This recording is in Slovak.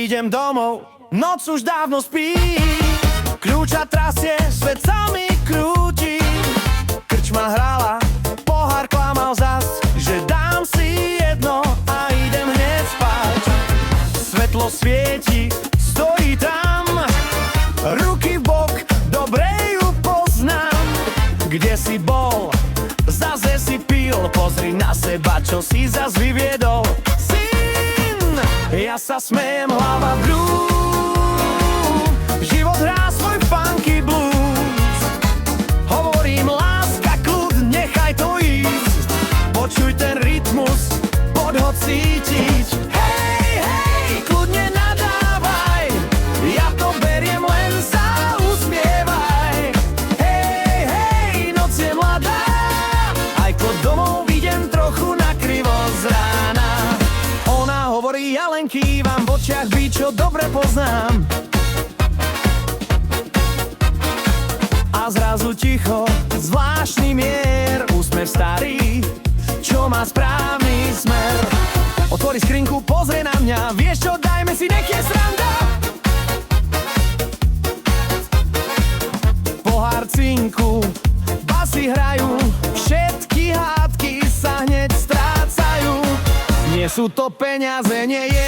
idem domov, noc už dávno spí. Kľúča trasie, svet sa mi krúti. Krčma hrála, pohár klamal zas, že dám si jedno a idem hneď spať. Svetlo svieti, stojí tam, ruky v bok, dobre ju poznám. Kde si bol, zase si pil, pozri na seba, čo si zas vyviedol. Syn, ja sa smejem, hlava blue, život hrá svoj funky blues. Hovorím, láska, kľud, nechaj to ísť, počuj ten rytmus, poď ho cítiť. Hej, hej, kľudne nadávaj, ja to beriem, len sa usmievaj. Hej, hej, noc je mladá, aj keď domov idem trochu nakrivo z rána. Ona hovorí, ja len kývam, v očiach by, čo dobre poznám. A zrazu ticho, zvláštny mier, úsmev starý, čo má správny smer. Otvorí skrinku, pozrie na mňa, vieš čo, dajme si, nech je sranda. Pohár cinku, basy hrajú, všetky hádky sa hneď strácajú. Nie sú to peniaze, nie je